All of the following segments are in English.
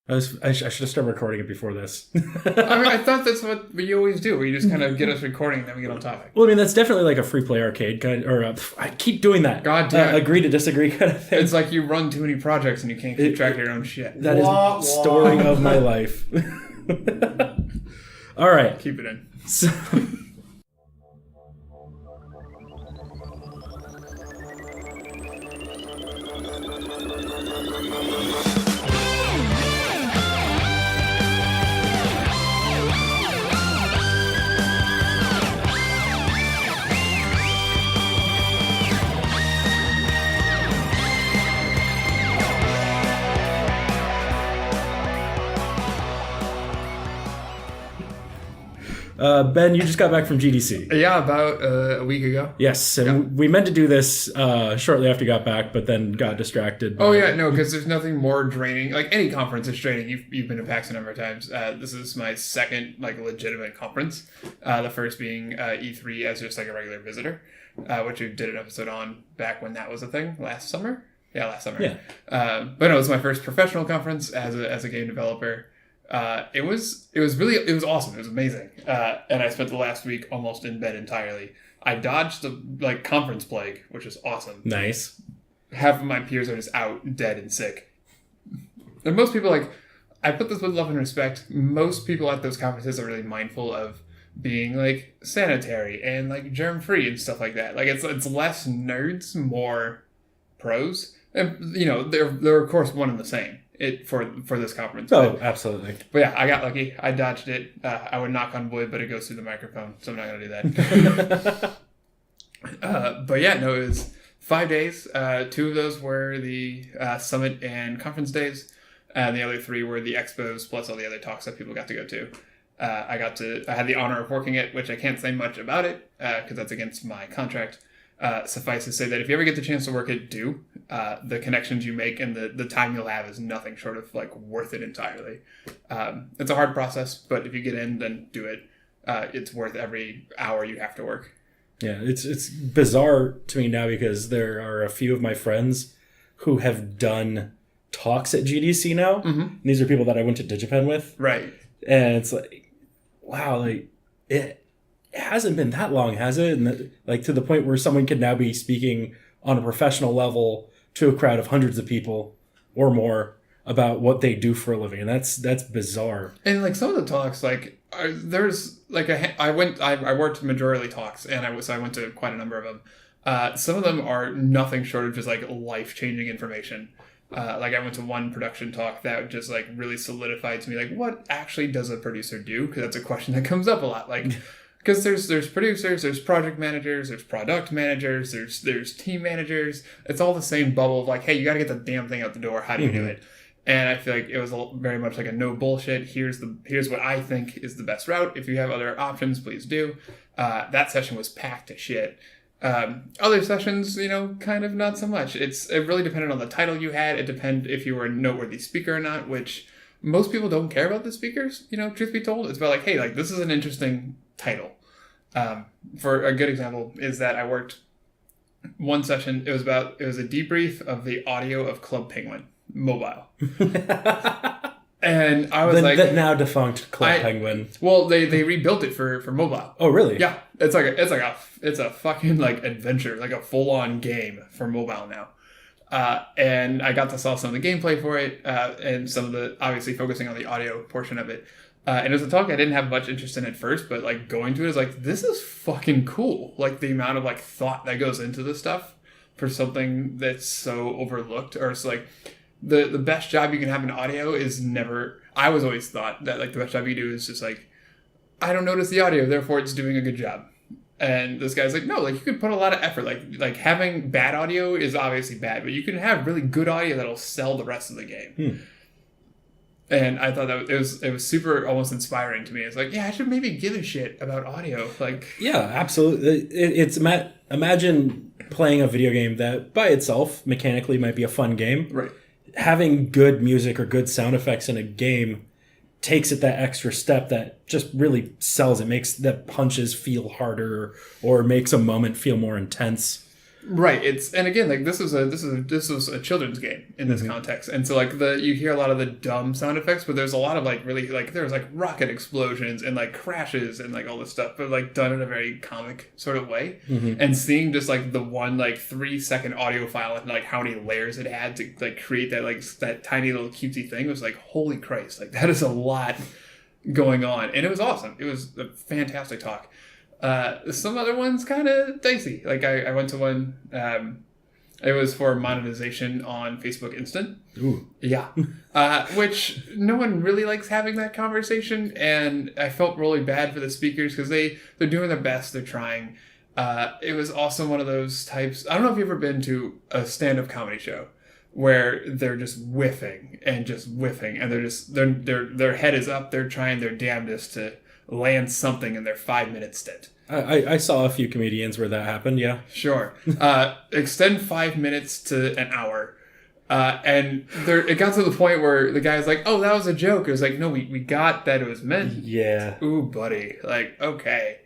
I should have started recording it before this. I mean, I thought that's what we always do. We just kind of get us recording and then we get on topic. Well, I mean, that's definitely like a free play arcade kind or I keep doing that. God damn it. Agree to disagree kind of thing. It's like you run too many projects and you can't keep track of your own shit. That is the story of my life. All right. Keep it in. So... Ben, you just got back from GDC. Yeah, about a week ago. Yes, and we meant to do this shortly after you got back, but then got distracted. Oh, yeah, no, because there's nothing more draining. Like, any conference is draining. You've been to PAX a number of times. This is my second, legitimate conference. The first being E3 as just, a regular visitor, which we did an episode on back when that was a thing, last summer. Yeah, last summer. Yeah. But no, it was my first professional conference as a game developer. It was awesome. It was amazing. And I spent the last week almost in bed entirely. I dodged the conference plague, which is awesome. Nice. Half of my peers are just out, dead and sick. And most people, I put this with love and respect. Most people at those conferences are really mindful of being sanitary and germ free and stuff like that. It's less nerds, more pros. And they're of course one and the same. For this conference. Oh, absolutely. But yeah, I got lucky. I dodged it. I would knock on wood, but it goes through the microphone, so I'm not going to do that. But yeah, no, it was 5 days. 2 of those were the summit and conference days, and the other 3 were the expos plus all the other talks that people got to go to. I had the honor of working it, which I can't say much about it because that's against my contract. Suffice to say that if you ever get the chance to work it, do. The connections you make and the time you'll have is nothing short of worth it entirely. It's a hard process, but if you get in, then do it. It's worth every hour you have to work. Yeah, it's bizarre to me now because there are a few of my friends who have done talks at GDC now. Mm-hmm. These are people that I went to DigiPen with. Right. And it's wow, it hasn't been that long, has it? And to the point where someone could now be speaking on a professional level to a crowd of hundreds of people or more about what they do for a living, and that's bizarre. And some of the talks, there's I worked majority talks, and I went to quite a number of them. Some of them are nothing short of just life changing information. I went to one production talk that just really solidified to me what actually does a producer do? Because that's a question that comes up a lot. Because there's producers, there's project managers, there's product managers, there's team managers. It's all the same bubble of hey, you got to get the damn thing out the door. How do you do it? And I feel it was very much a no bullshit. Here's what I think is the best route. If you have other options, please do. That session was packed to shit. Other sessions, kind of not so much. It really depended on the title you had. It depended if you were a noteworthy speaker or not, which most people don't care about the speakers. Truth be told, it's about hey, this is an interesting title. For a good example is that I worked one session. It was a debrief of the audio of Club Penguin mobile, and I was the now defunct Club Penguin. Well, they rebuilt it for mobile. Oh, really? Yeah, it's a fucking adventure, a full on game for mobile now. And I got to saw some of the gameplay for it, and some of the obviously focusing on the audio portion of it. And it was a talk I didn't have much interest in at first, but going to it is this is fucking cool. The amount of thought that goes into this stuff for something that's so overlooked, or it's the best job you can have in audio is never. I was always thought that the best job you do is just I don't notice the audio, therefore it's doing a good job. And this guy's no, you could put a lot of effort. Having bad audio is obviously bad, but you can have really good audio that'll sell the rest of the game. And I thought that it was super almost inspiring to me. It's I should maybe give a shit about audio. Yeah, absolutely. It's imagine playing a video game that by itself mechanically might be a fun game. Right. Having good music or good sound effects in a game takes it that extra step that just really sells it, makes the punches feel harder or makes a moment feel more intense. Right. And again, like this was a children's game in this context, and so like you hear a lot of the dumb sound effects, but there's a lot of like really like there's like rocket explosions and like crashes and like all this stuff, but like done in a very comic sort of way. And seeing just like the one like 3-second audio file and like how many layers it had to like create that like that tiny little cutesy thing was like, holy Christ, like that is a lot going on, and it was awesome. It was a fantastic talk. Some other ones kind of dicey. Like I went to one. It was for monetization on Facebook Instant. Ooh. Yeah, which no one really likes having that conversation, and I felt really bad for the speakers because they're doing their best. They're trying. It was also one of those types. I don't know if you've ever been to a stand-up comedy show where they're just whiffing, and their head is up. They're trying their damnedest to land something in their 5-minute stint. I saw a few comedians where that happened, yeah. Sure. Extend 5 minutes to an hour. And it got to the point where the guy's like, oh, that was a joke. It was like, no, we got that it was meant. Yeah. Ooh, buddy. Like, okay.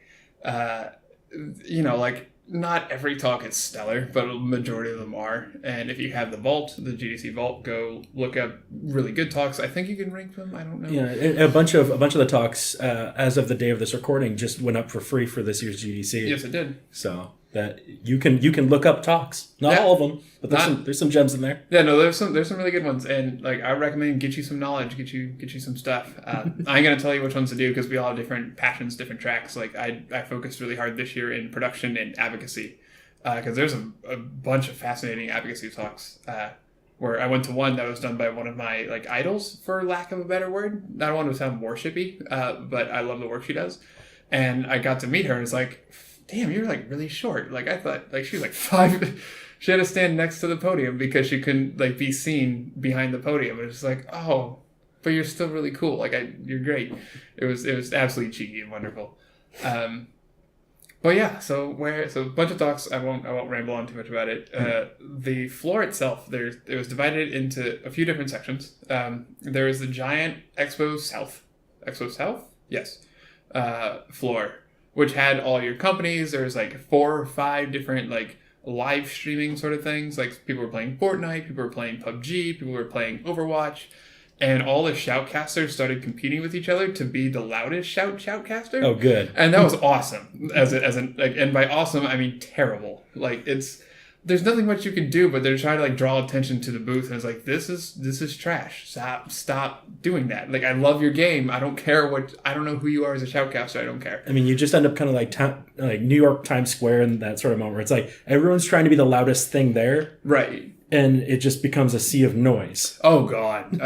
Like, not every talk is stellar, but a majority of them are. And if you have the the GDC Vault, go look up really good talks. I think you can rank them. I don't know. Yeah, a bunch of the talks as of the day of this recording just went up for free for this year's GDC. Yes, it did. So that you can look up talks. Not all of them, but there's some gems in there. Yeah, no, there's some really good ones, and like I recommend get you some knowledge, get you some stuff. I ain't gonna tell you which ones to do because we all have different passions, different tracks. Like I focused really hard this year in production and advocacy because there's a bunch of fascinating advocacy talks. Where I went to one that was done by one of my like idols, for lack of a better word. I don't want to sound worshipy, but I love the work she does, and I got to meet her. And it's like, damn, you're like really short. Like I thought, like she was like 5. She had to stand next to the podium because she couldn't like be seen behind the podium. And it's like, oh, but you're still really cool. Like you're great. It was absolutely cheeky and wonderful. But yeah, so a bunch of talks. I won't ramble on too much about it. The floor itself, it was divided into a few different sections. There is the giant Expo South, yes, floor, which had all your companies. There's like 4 or 5 different like live streaming sort of things. Like people were playing Fortnite, people were playing PUBG, people were playing Overwatch, and all the shoutcasters started competing with each other to be the loudest shoutcaster. Oh, good. And that was awesome. And by awesome I mean terrible. Like there's nothing much you can do, but they're trying to like draw attention to the booth, and it's like this is trash. Stop doing that. Like I love your game. I don't care I don't know who you are as a shoutcaster. I don't care. I mean, you just end up kind of like New York Times Square in that sort of moment where it's like everyone's trying to be the loudest thing there, right? And it just becomes a sea of noise. Oh God.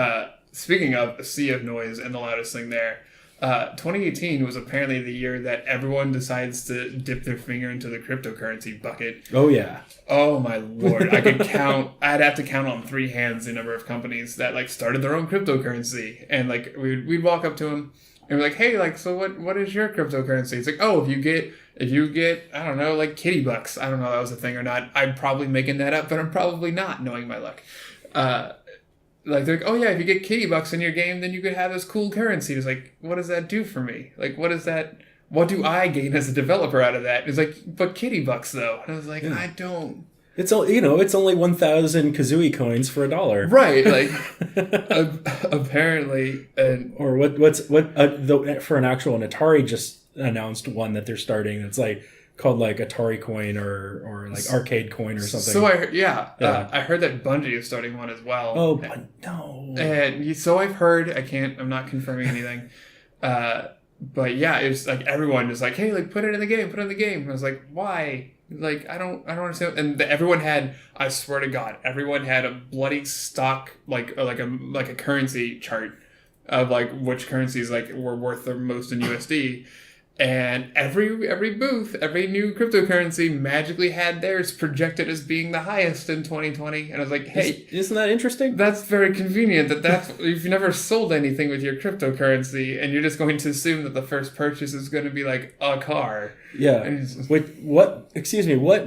Speaking of a sea of noise and the loudest thing there. 2018 was apparently the year that everyone decides to dip their finger into the cryptocurrency bucket. Oh, yeah. Oh, my Lord. I'd have to count on 3 hands the number of companies that, like, started their own cryptocurrency. And, like, we'd walk up to them and we're like, hey, like, so what is your cryptocurrency? It's like, oh, if you get, I don't know, like, kitty bucks. I don't know if that was a thing or not. I'm probably making that up, but I'm probably not, knowing my luck. Like, they're like, oh yeah, if you get kitty bucks in your game, then you could have this cool currency. It's like, what does that do for me? Like, what do I gain as a developer out of that? It's like, but kitty bucks though. And I was like, I don't. It's only 1,000 Kazooie coins for $1. Right, like, apparently. Or for an actual one, Atari just announced one that they're starting. It's like called like Atari Coin or like Arcade Coin or something. So I heard that Bungie is starting one as well. Oh, but no. And so I've heard. I'm not confirming anything. But yeah, it was like everyone is like, hey, like put it in the game. And I was like, why? Like I don't understand. And everyone had, I swear to God, everyone had a bloody stock like a currency chart of like which currencies like were worth the most in USD. And every booth, every new cryptocurrency magically had theirs projected as being the highest in 2020. And I was like, hey, isn't that interesting? That's very convenient that's you've never sold anything with your cryptocurrency and you're just going to assume that the first purchase is going to be like a car. Yeah. What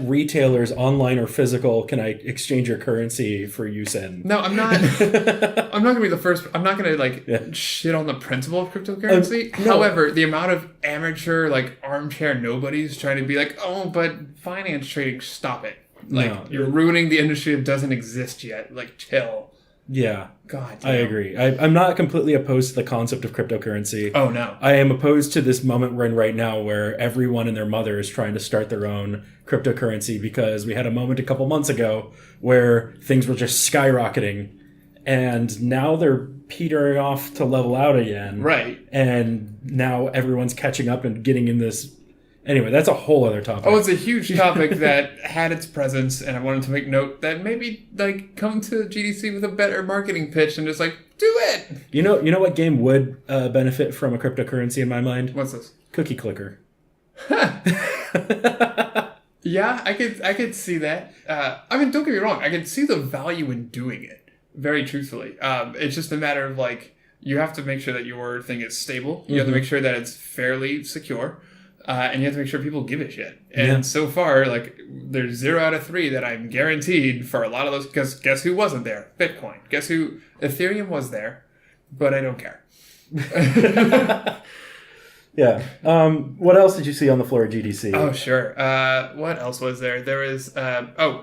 retailers, online or physical, can I exchange your currency for use in? No, I'm not. I'm not going to be the first. I'm not going to shit on the principle of cryptocurrency. No. However, the amount of amateur, like armchair nobodies trying to be like, oh, but finance trading, stop it. Like, No. you're ruining the industry that doesn't exist yet. Like, chill. Yeah, God I damn. agree. I'm not completely opposed to the concept of cryptocurrency. Oh, no. I am opposed to this moment we're in right now where everyone and their mother is trying to start their own cryptocurrency, because we had a moment a couple months ago where things were just skyrocketing, and now they're petering off to level out again. Right. And now everyone's catching up and getting in this. Anyway, that's a whole other topic. Oh, it's a huge topic that had its presence, and I wanted to make note that maybe, like, come to GDC with a better marketing pitch and just, like, do it! You know what game would benefit from a cryptocurrency in my mind? What's this? Cookie Clicker. Yeah, I could see that. I mean, don't get me wrong. I can see the value in doing it, very truthfully. It's just a matter of, like, you have to make sure that your thing is stable. You have to make sure that it's fairly secure. And you have to make sure people give a shit. And so far, like, there's 0 out of 3 that I'm guaranteed for a lot of those. Because guess who wasn't there? Bitcoin. Guess who? Ethereum was there, but I don't care. Yeah. What else did you see on the floor at GDC? Oh, sure. What else was there? There was, the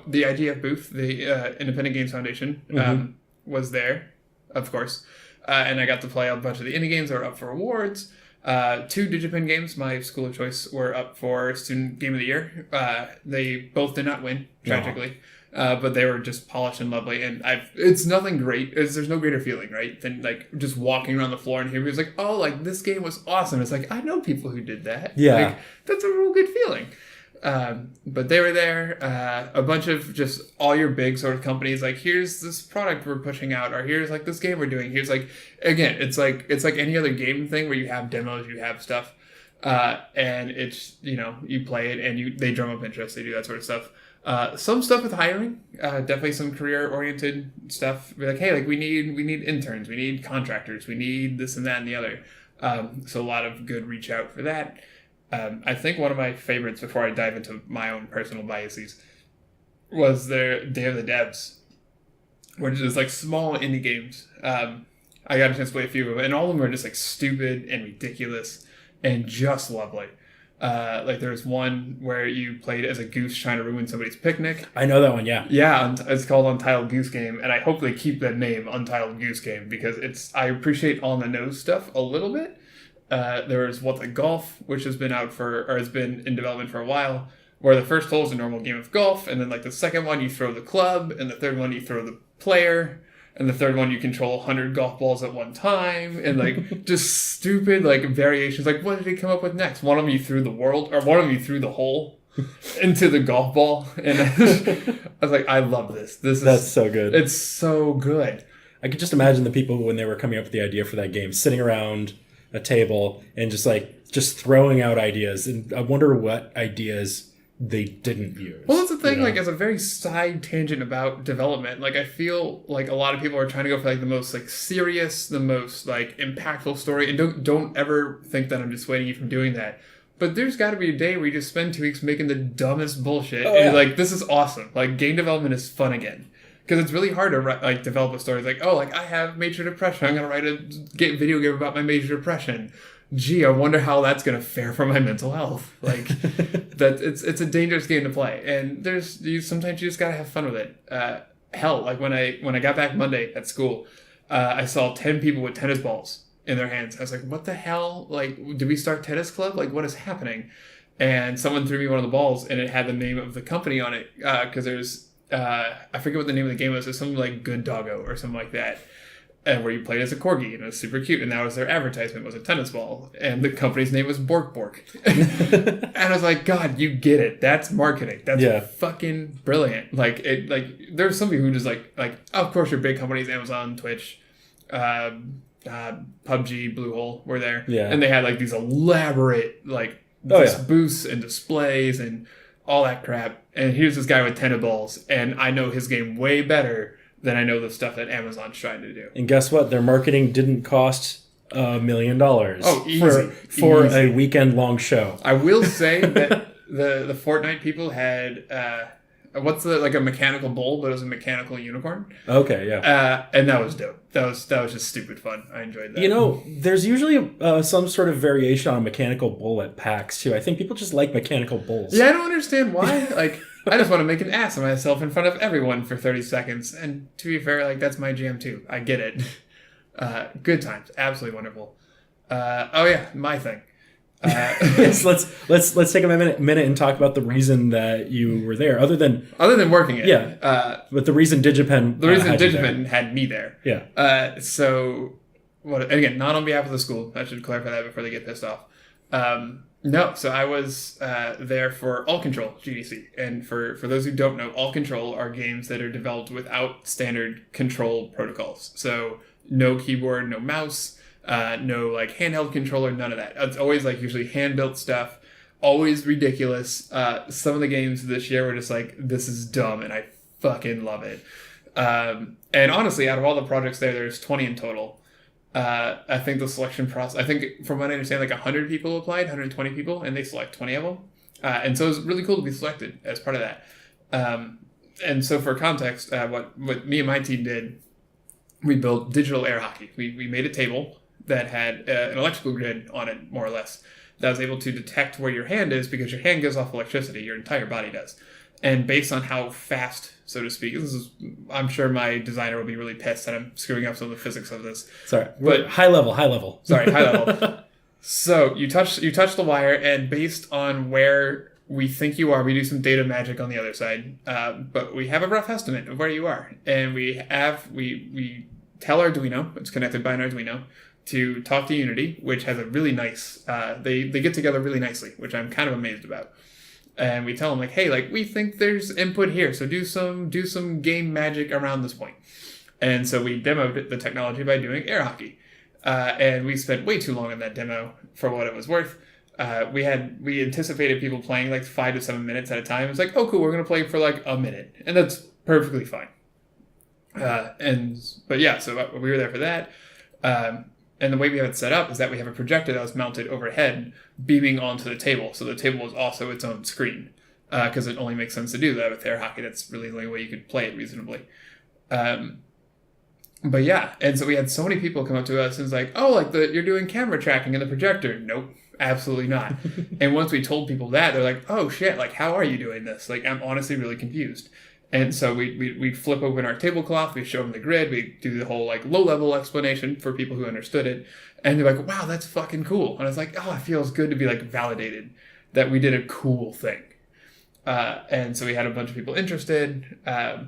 IGF booth, the Independent Games Foundation, was there, of course. And I got to play a bunch of the indie games that were up for awards. 2 DigiPen games, my school of choice, were up for Student Game of the Year. They both did not win, tragically. But they were just polished and lovely. And it's nothing great. There's no greater feeling, right? Than, like, just walking around the floor and hearing people like, oh, like, this game was awesome. It's like, I know people who did that. Yeah. Like, that's a real good feeling. But they were there. A bunch of just all your big sort of companies, like, here's this product we're pushing out, or here's, like, this game we're doing. Here's, like, again, it's like any other game thing where you have demos, you have stuff, and it's, you know, you play it and they drum up interest, they do that sort of stuff. Some stuff with hiring, definitely some career-oriented stuff. Be like, hey, like, we need interns, we need contractors, we need this and that and the other. So a lot of good reach out for that. I think one of my favorites, before I dive into my own personal biases, was their Day of the Devs, which is, like, small indie games. I got a chance to play a few of them, and all of them are just, like, stupid and ridiculous and just lovely. Like, there's one where you played as a goose trying to ruin somebody's picnic. I know that one, yeah. Yeah, it's called Untitled Goose Game, and I hope they keep that name, Untitled Goose Game, because I appreciate on-the-nose stuff a little bit. There was What's a Golf, which has been has been in development for a while, where the first hole is a normal game of golf, and then, like, the second one you throw the club, and the third one you throw the player, and the third one you control 100 golf balls at one time, and, like, just stupid, like, variations. Like, what did he come up with next? One of them you threw the world, or one of them you threw the hole into the golf ball, and I was like, I love this. That's so good. It's so good. I could just imagine the people when they were coming up with the idea for that game sitting around a table and just throwing out ideas, and I wonder what ideas they didn't use. Well, that's the thing, you know? like, as a very side tangent about development, like, I feel like a lot of people are trying to go for, like, the most, like, serious, the most, like, impactful story, and don't ever think that I'm dissuading you from doing that. But there's got to be a day where you just spend 2 weeks making the dumbest bullshit, and you're like, this is awesome. Like, game development is fun again. Because it's really hard to, like, develop a story. Like, oh, like, I have major depression. I'm going to write a video game about my major depression. Gee, I wonder how that's going to fare for my mental health. Like, it's a dangerous game to play. And sometimes you just got to have fun with it. Hell, like, when I got back Monday at school, I saw 10 people with tennis balls in their hands. I was like, what the hell? Like, did we start tennis club? Like, what is happening? And someone threw me one of the balls, and it had the name of the company on it. Because there's... I forget what the name of the game was. It's something like Good Doggo or something like that, where you played as a corgi, and it was super cute. And that was their advertisement, was a tennis ball, and the company's name was Bork Bork. And I was like, God, you get it. That's marketing. That's fucking brilliant. Like, there's some people who just like, of course, your big companies, Amazon, Twitch, PUBG, Bluehole were there, and they had, like, these elaborate, like, booths and displays and all that crap. And here's this guy with tennis balls, and I know his game way better than I know the stuff that Amazon's trying to do. And guess what? Their marketing didn't cost $1 million. Oh, easy. For easy. a weekend-long show. I will say that the Fortnite people had... what's a mechanical bull, but it was a mechanical unicorn. Okay, yeah. And that was dope. That was just stupid fun. I enjoyed that. You know, there's usually some sort of variation on a mechanical bull at PAX too. I think people just like mechanical bulls. Yeah, I don't understand why. Like, I just want to make an ass of myself in front of everyone for 30 seconds. And to be fair, like, that's my jam too. I get it. Good times. Absolutely wonderful. Oh yeah, my thing. Yes, let's take a minute and talk about the reason that you were there, other than working it. Yeah. But the reason DigiPen had me there. Yeah. So what? Again, not on behalf of the school. I should clarify that before they get pissed off. No, so I was there for Alt.Ctrl.GDC. And for those who don't know, Alt-Control are games that are developed without standard control protocols. So no keyboard, no mouse, no like handheld controller, none of that. It's always like usually hand-built stuff, always ridiculous. Some of the games this year were just like, this is dumb, and I fucking love it. And honestly, out of all the projects there's 20 in total. I think the selection process, I think from what I understand, like 100 people applied, 120 people, and they select 20 of them. And so it was really cool to be selected as part of that. And so for context, what me and my team did, we built digital air hockey. We made a table that had an electrical grid on it, more or less, that was able to detect where your hand is because your hand gives off electricity. Your entire body does. And based on how fast, so to speak, I'm sure my designer will be really pissed that I'm screwing up some of the physics of this. Sorry, but high level. Sorry, high level. So you touch the wire, and based on where we think you are, we do some data magic on the other side. But we have a rough estimate of where you are, and we tell Arduino, it's connected by an Arduino, to talk to Unity, which has a really nice. They get together really nicely, which I'm kind of amazed about. And we tell them like, hey, like we think there's input here, so do some game magic around this point. And so we demoed the technology by doing air hockey, and we spent way too long on that demo for what it was worth. We anticipated people playing like 5 to 7 minutes at a time. It's like, oh cool, we're gonna play for like a minute, and that's perfectly fine. But yeah, so we were there for that. And the way we have it set up is that we have a projector that was mounted overhead, beaming onto the table. So the table is also its own screen, because it only makes sense to do that with air hockey. That's really the only way you could play it reasonably. But yeah, and so we had so many people come up to us and it's like, oh, like you're doing camera tracking in the projector. Nope, absolutely not. And once we told people that, they're like, oh shit, like how are you doing this? Like I'm honestly really confused. And so we flip open our tablecloth, we show them the grid, we do the whole like low-level explanation for people who understood it, and they're like, wow, that's fucking cool. And I was like, oh, it feels good to be like validated that we did a cool thing. And so we had a bunch of people interested. The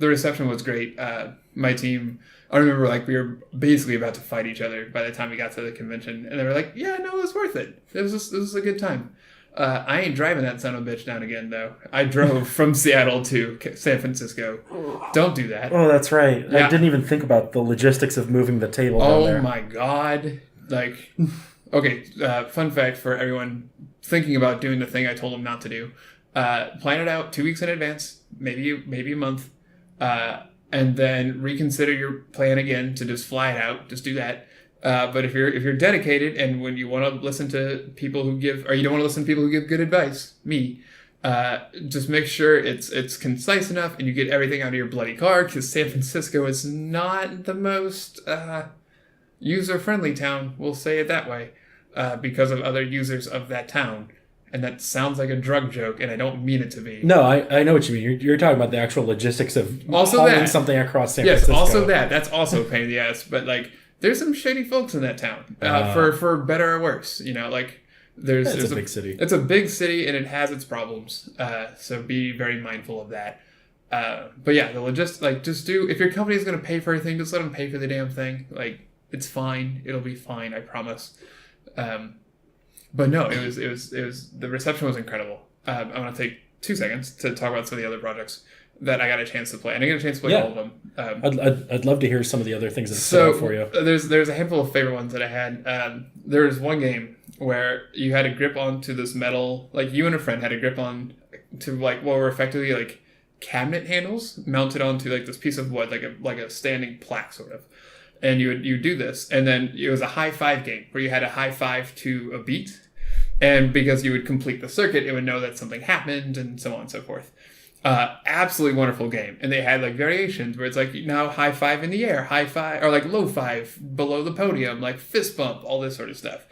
reception was great. My team, I remember like we were basically about to fight each other by the time we got to the convention, and they were like, yeah, no, it was worth it. This was a good time. I ain't driving that son of a bitch down again, though. I drove from Seattle to San Francisco. Don't do that. Oh, that's right. Yeah. I didn't even think about the logistics of moving the table down there. Oh, my God. Like, okay, fun fact for everyone thinking about doing the thing I told them not to do. Plan it out 2 weeks in advance, maybe a month, and then reconsider your plan again to just fly it out. Just do that. But if you're dedicated and when you want to listen to people who give, or you don't want to listen to people who give good advice, just make sure it's concise enough and you get everything out of your bloody car, because San Francisco is not the most user-friendly town, we'll say it that way, because of other users of that town. And that sounds like a drug joke, and I don't mean it to be. No, I know what you mean. You're talking about the actual logistics of hauling something across San Francisco. Yes, also that. That's also a pain in the ass, but like, there's some shady folks in that town, for better or worse. You know, like there's a big city. It's a big city and it has its problems. So be very mindful of that. But yeah, the logistics, like just if your company is going to pay for everything, just let them pay for the damn thing. Like it's fine. It'll be fine. I promise. But no, it was the reception was incredible. I want to take 2 seconds to talk about some of the other projects that I got a chance to play. I didn't get a chance to play all of them. I'd love to hear some of the other things that stood out for you. There's a handful of favorite ones that I had. There was one game where you had a grip onto this metal, like you and a friend had a grip on to like what were effectively like cabinet handles mounted onto like this piece of wood, like a standing plaque sort of. And you do this, and then it was a high five game where you had a high five to a beat, and because you would complete the circuit, it would know that something happened, and so on and so forth. Absolutely wonderful game. And they had like variations where it's like now high five in the air, high five, or like low five below the podium, like fist bump, all this sort of stuff.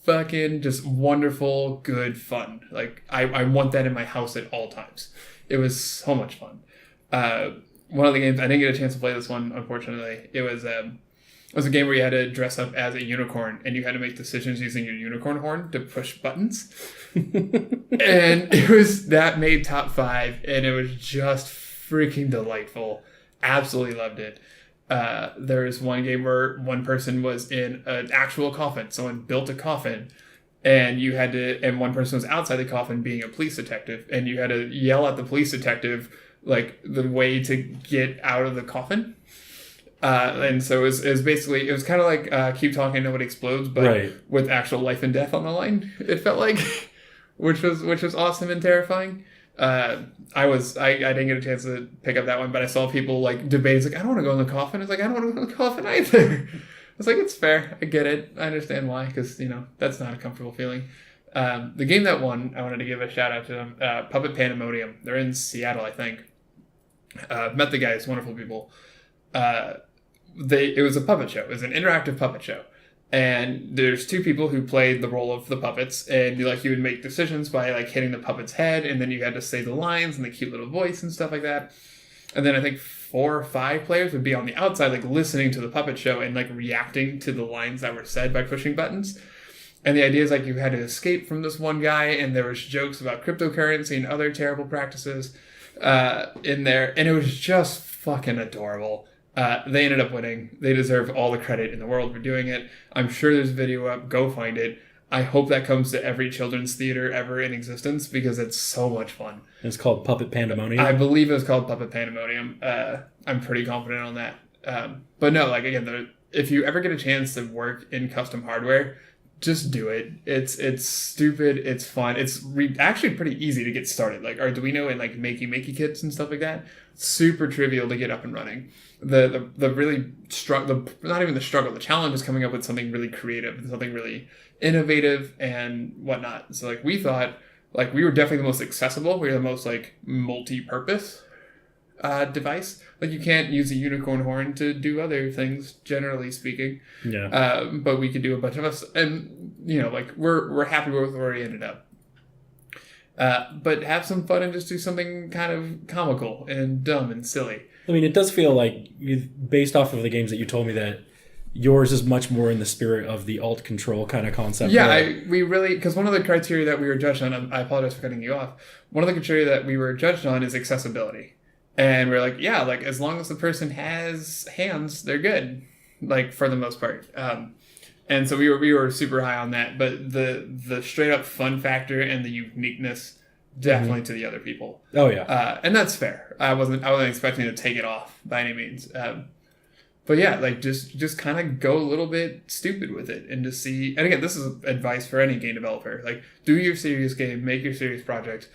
fucking just wonderful, good fun. Like, I want that in my house at all times. It was so much fun. One of the games, I didn't get a chance to play this one, unfortunately. It was a game where you had to dress up as a unicorn, and you had to make decisions using your unicorn horn to push buttons. And that made top 5, and it was just freaking delightful. Absolutely loved it. There was one game where one person was in an actual coffin. Someone built a coffin, and one person was outside the coffin being a police detective, and you had to yell at the police detective like the way to get out of the coffin. And so it was kind of like Keep Talking, Nobody Explodes, but with actual life and death on the line. It felt like, which was awesome and terrifying. I didn't get a chance to pick up that one, but I saw people like debate. It's like, I don't want to go in the coffin. It's like, I don't want to go in the coffin either. It's like, it's fair. I get it. I understand why, because that's not a comfortable feeling. The game that won, I wanted to give a shout out to them. Puppet Pandemonium. They're in Seattle, I think. Met the guys, wonderful people. It was a puppet show. It was an interactive puppet show. And there's 2 people who played the role of the puppets, and you would make decisions by like hitting the puppet's head, and then you had to say the lines and the cute little voice and stuff like that. And then I think 4 or 5 players would be on the outside, like listening to the puppet show and like reacting to the lines that were said by pushing buttons. And the idea is like you had to escape from this one guy, and there was jokes about cryptocurrency and other terrible practices in there, and it was just fucking adorable. They ended up winning. They deserve all the credit in the world for doing it. I'm sure there's a video up. Go find it. I hope that comes to every children's theater ever in existence, because it's so much fun. It's called Puppet Pandemonium? I believe it was called Puppet Pandemonium. I'm pretty confident on that. But no, like, again, if you ever get a chance to work in custom hardware, just do it. It's stupid. It's fun. It's actually pretty easy to get started. Like Arduino and like makey kits and stuff like that. Super trivial to get up and running. The really not even the struggle. The challenge is coming up with something really creative, something really innovative and whatnot. So like we thought, like we were definitely the most accessible. We were the most like multi-purpose device. Like you can't use a unicorn horn to do other things, generally speaking. Yeah. But we could do a bunch of us, and like we're happy with where we ended up. But have some fun and just do something kind of comical and dumb and silly. I mean, it does feel like, based off of the games that you told me, that yours is much more in the spirit of the Alt.Ctrl kind of concept. Yeah, we really, because one of the criteria that we were judged on, I apologize for cutting you off, one of the criteria that we were judged on is accessibility. And we're like, yeah, like as long as the person has hands, they're good, like for the most part. And so we were super high on that, but the straight up fun factor and the uniqueness definitely to the other people. Oh yeah. And that's fair. I wasn't expecting to take it off by any means. But yeah, like just kind of go a little bit stupid with it and just see. And again, this is advice for any game developer. Like do your serious game, make your serious project,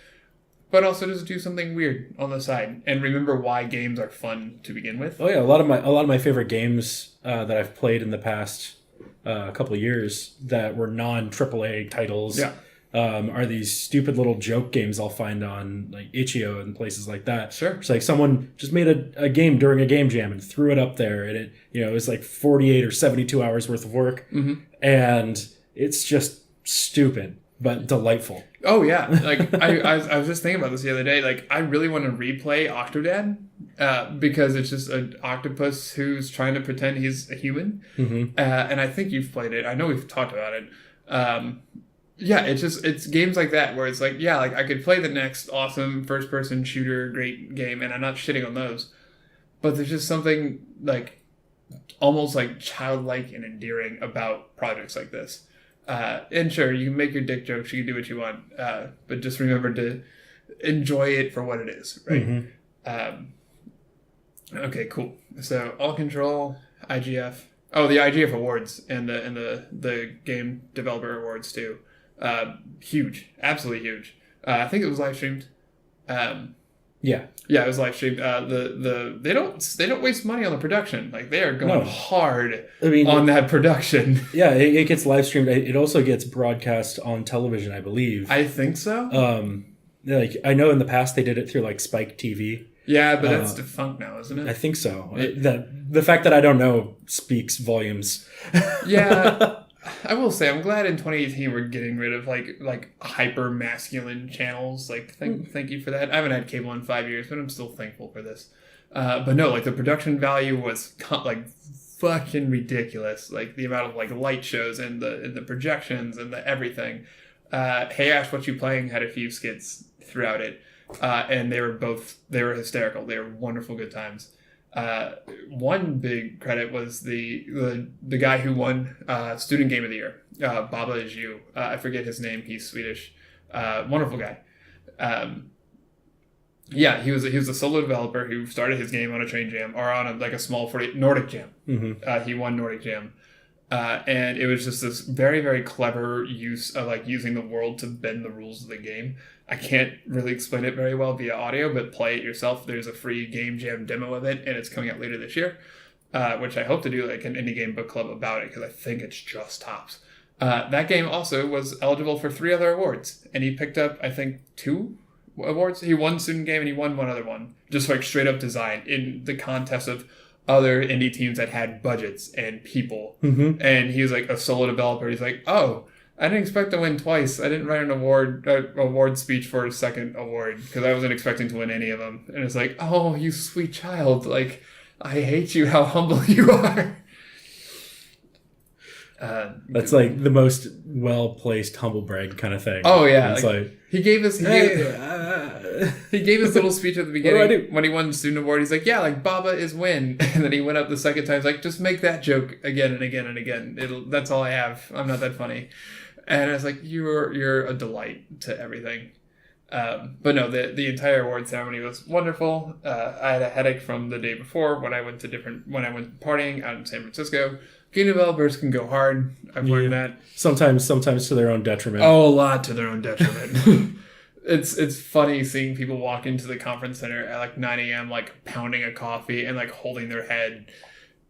but also just do something weird on the side and remember why games are fun to begin with. Oh yeah, a lot of my favorite games that I've played in the past couple of years that were non-AAA titles. Yeah. Are these stupid little joke games I'll find on like Itch.io and places like that. Sure. It's like someone just made a game during a game jam and threw it up there, and it was like 48 or 72 hours worth of work, and it's just stupid but delightful. Oh yeah, like I was just thinking about this the other day. Like I really want to replay Octodad because it's just an octopus who's trying to pretend he's a human, and I think you've played it. I know we've talked about it. Yeah, it's games like that where it's like, yeah, like I could play the next awesome first-person shooter great game, and I'm not shitting on those, but there's just something like almost like childlike and endearing about projects like this. And sure, you can make your dick jokes, you can do what you want, but just remember to enjoy it for what it is, right? Okay, cool. So Alt.Control, IGF. Oh, the IGF awards and the Game Developer Awards too. Huge, absolutely huge. I think it was live streamed. Yeah, it was live streamed. They don't waste money on the production. Like they are going hard on that production. Yeah, it gets live streamed. It also gets broadcast on television, I believe. I think so. Like I know in the past they did it through like Spike TV. Yeah, but that's defunct now, isn't it? I think so. The fact that I don't know speaks volumes. Yeah. I will say I'm glad in 2018 we're getting rid of like hyper masculine channels. Like thank you for that. I haven't had cable in 5 years, but I'm still thankful for this. But no, like the production value was like fucking ridiculous. Like the amount of like light shows and the projections and the everything. Hey Ash, What You Playing had a few skits throughout it, and they were hysterical. They were wonderful good times. One big credit was the guy who won Student Game of the Year, Baba Is You. I forget his name. He's Swedish. Wonderful guy. Yeah, he was a solo developer who started his game on a train jam or on a small Nordic jam. Mm-hmm. He won Nordic Jam. And it was just this very, very clever use of like using the world to bend the rules of the game. I can't really explain it very well via audio, but play it yourself. There's a free game jam demo of it, and it's coming out later this year, which I hope to do like an indie game book club about it because I think it's just tops. That game also was eligible for 3 other awards, and he picked up, I think, 2 awards. He won Student Game and he won one other one, just like straight up design in the contest of other indie teams that had budgets and people. Mm-hmm. And he was like a solo developer. He's like, oh, I didn't expect to win twice. I didn't write an award speech for a second award because I wasn't expecting to win any of them. And it's like, oh, you sweet child. Like, I hate you, how humble you are. That's like the most well-placed humble brag kind of thing. Oh yeah, it's like he gave his little speech at the beginning What do I do? when he won the student award. He's like, yeah, like Baba is win, and then he went up the second time. He's like, just make that joke again and again and again. That's all I have. I'm not that funny. And I was like, you're a delight to everything. But no, the entire award ceremony was wonderful. I had a headache from the day before when I went partying out in San Francisco. Game developers can go hard. I've learned that. Sometimes to their own detriment. Oh, a lot to their own detriment. It's funny seeing people walk into the conference center at like 9 a.m. like pounding a coffee and like holding their head.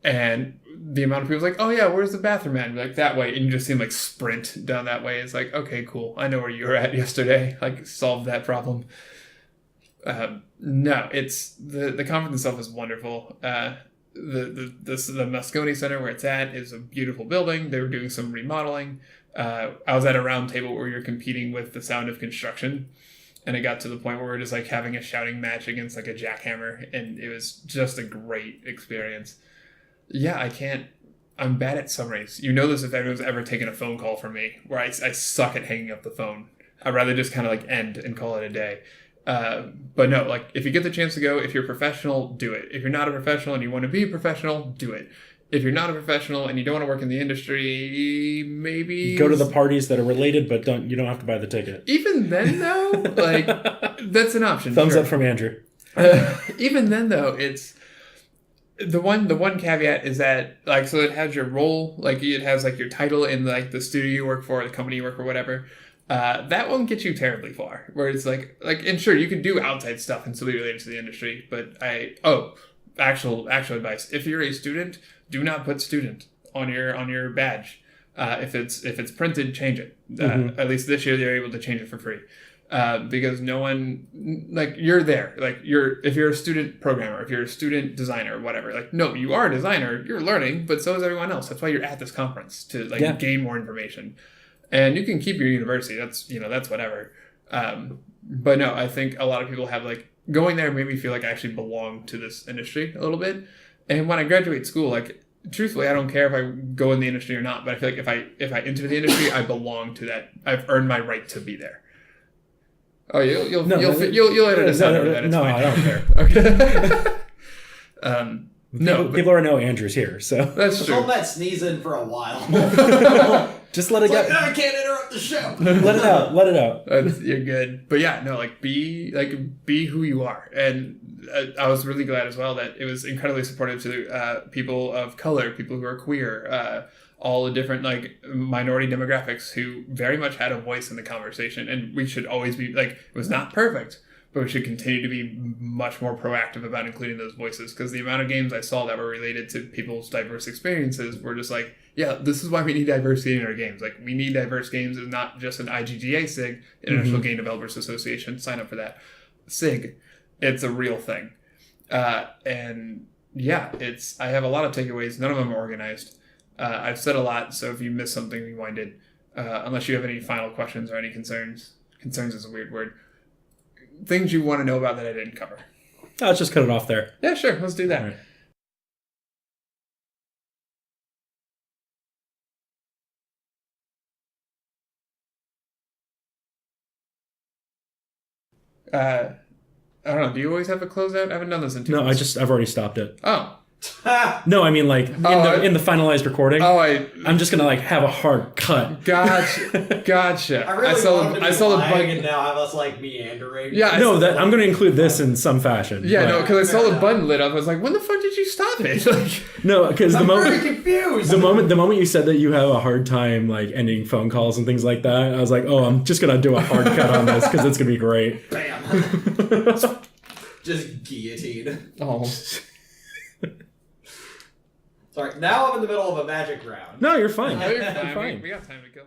And the amount of people's like, oh yeah, where's the bathroom at? And like that way, and you just see them like sprint down that way. It's like, okay, cool. I know where you were at yesterday. Like solved that problem. No, it's the conference itself is wonderful. The Moscone Center where it's at is a beautiful building. They were doing some remodeling. I was at a round table where you're competing with the sound of construction. And it got to the point where we were just like having a shouting match against like a jackhammer. And it was just a great experience. Yeah, I'm bad at summaries. You know this if anyone's ever taken a phone call from me, where I suck at hanging up the phone. I'd rather just kind of like end and call it a day. But no, like if you get the chance to go, if you're a professional, do it. If you're not a professional and you want to be a professional, do it. If you're not a professional and you don't want to work in the industry, maybe go to the parties that are related, but you don't have to buy the ticket. Even then, though, like that's an option. Thumbs up from Andrew. Even then, though, it's the one caveat is that like so it has your role, like it has like your title in like the studio you work for, the company you work for, whatever. That won't get you terribly far. Where it's like, and sure, you can do outside stuff and still be related to the industry. But actual advice: if you're a student, do not put student on your badge. If it's printed, change it. At least this year they're able to change it for free. Because no one like you're there. Like if you're a student programmer, if you're a student designer, whatever. Like no, you are a designer. You're learning, but so is everyone else. That's why you're at this conference to gain more information. And you can keep your university. That's whatever. But no, I think a lot of people have like going there made me feel like I actually belong to this industry a little bit. And when I graduate school, like truthfully, I don't care if I go in the industry or not. But I feel like if I enter the industry, I belong to that. I've earned my right to be there. Oh, you'll edit us out over that. It's fine. I don't care. Okay. People already know Andrew's here, so that's true. Hold that sneeze in for a while. Just let it go. I can't interrupt the show. Let it out. You're good. But yeah, no, like be who you are. And I was really glad as well that it was incredibly supportive to people of color, people who are queer, all the different like minority demographics who very much had a voice in the conversation. And we should always be like, it was not perfect, but we should continue to be much more proactive about including those voices, because the amount of games I saw that were related to people's diverse experiences were just like, yeah, this is why we need diversity in our games. Like, we need diverse games. It's not just an IGDA SIG, International Game Developers Association. Sign up for that. SIG. It's a real thing. And yeah, I have a lot of takeaways. None of them are organized. I've said a lot, so if you miss something, rewind it. Unless you have any final questions or any concerns. Concerns is a weird word. Things you want to know about that I didn't cover. Let's just cut it off there. Yeah, sure. Let's do that. All right. I don't know. Do you always have a closeout? I haven't done this in 2 No, months. I've already stopped it. Oh. No, I mean like in the finalized recording. I'm just gonna like have a hard cut. Gotcha. I really I saw wanted to be the lying, button. and now I was like meandering. Yeah, No, that I'm gonna include this in some fashion. Yeah, but- no, because I saw Fair the enough. button lit up. I was like, when the fuck did you stop it? Like, No, because the I'm very moment confused. the moment you said that you have a hard time like ending phone calls and things like that, I was like, oh, I'm just gonna do a hard cut on this because it's gonna be great. Bam. Just guillotine. oh. Sorry, now I'm in the middle of a magic round. No, you're fine. No, you're You're fine. fine. We got time to kill.